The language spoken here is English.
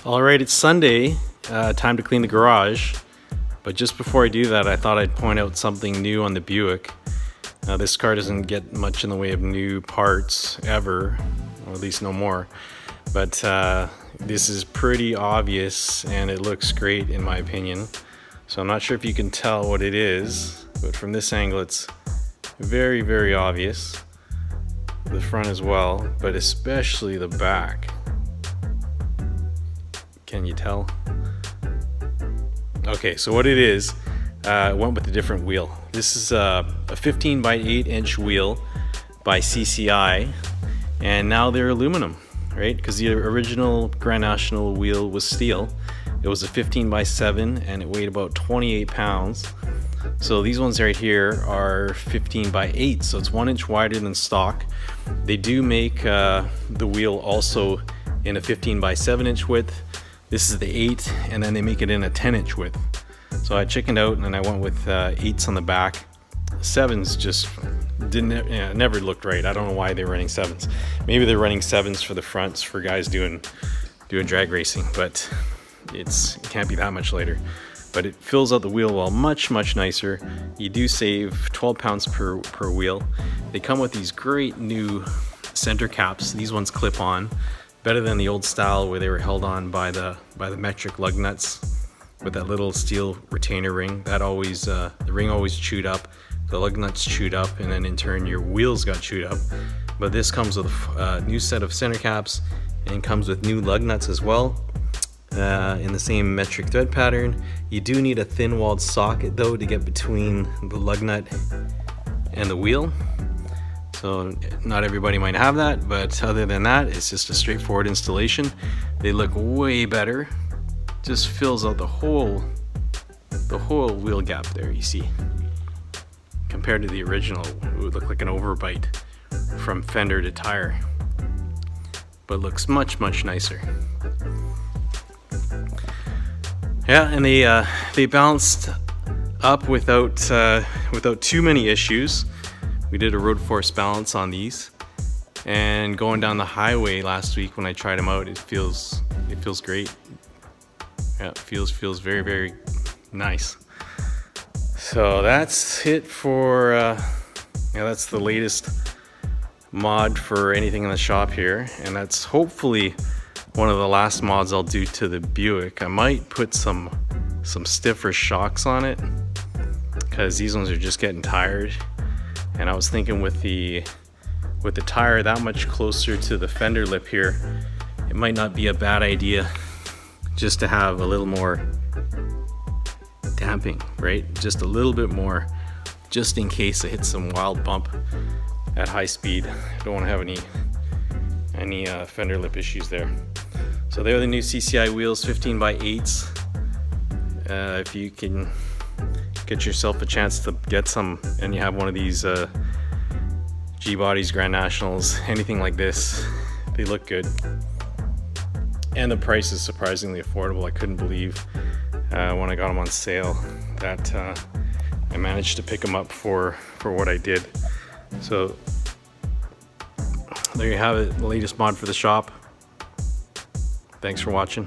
Alright, it's Sunday, time to clean the garage, but just before I do that I thought I'd point out something new on the Buick. This car doesn't get much in the way of new parts ever, or at least no more, but this is pretty obvious and it looks great in my opinion. So I'm not sure if you can tell what it is, but from this angle it's very, very obvious. The front as well, but especially the back. Can you tell? Okay, so what it is, went with a different wheel. This is a 15 by 8 inch wheel by CCI, and now they're aluminum, right? Because the original Grand National wheel was steel. It was a 15 by 7 and it weighed about 28 pounds. So these ones right here are 15 by 8, so it's 1 inch wider than stock. They do make the wheel also in a 15 by 7 inch width. This is the 8, and then they make it in a 10 inch width. So I chickened out and I went with 8s on the back. 7s just never looked right. I don't know why they're running 7s. Maybe they're running 7s for the fronts for guys doing drag racing, but it can't be that much lighter. But it fills out the wheel well, much nicer. You do save 12 pounds per wheel. They come with these great new center caps. These ones clip on, better than the old style where they were held on by the metric lug nuts with that little steel retainer ring. That always the ring always chewed up, the lug nuts chewed up, and then in turn your wheels got chewed up. But this comes with a new set of center caps and comes with new lug nuts as well. In the same metric thread pattern. You do need a thin walled socket though to get between the lug nut and the wheel. So not everybody might have that, but other than that, it's just a straightforward installation. They look way better. Just fills out the whole wheel gap there, you see. Compared to the original, it would look like an overbite from fender to tire. But looks much nicer. Yeah, and they balanced up without too many issues. We did a road force balance on these, and going down the highway last week when I tried them out, it feels great. Yeah, it feels very nice. So that's it for that's the latest mod for anything in the shop here, and that's hopefully one of the last mods I'll do to the Buick. I might put some stiffer shocks on it because these ones are just getting tired. And I was thinking with the tire that much closer to the fender lip here, it might not be a bad idea just to have a little more damping, right? Just a little bit more, just in case I hit some wild bump at high speed. I don't want to have any fender lip issues there. So they're the new CCI wheels, 15 by 8s. If you can get yourself a chance to get some and you have one of these G-Bodies, Grand Nationals, anything like this, they look good. And the price is surprisingly affordable. I couldn't believe when I got them on sale that I managed to pick them up for what I did. So there you have it, the latest mod for the shop. Thanks for watching.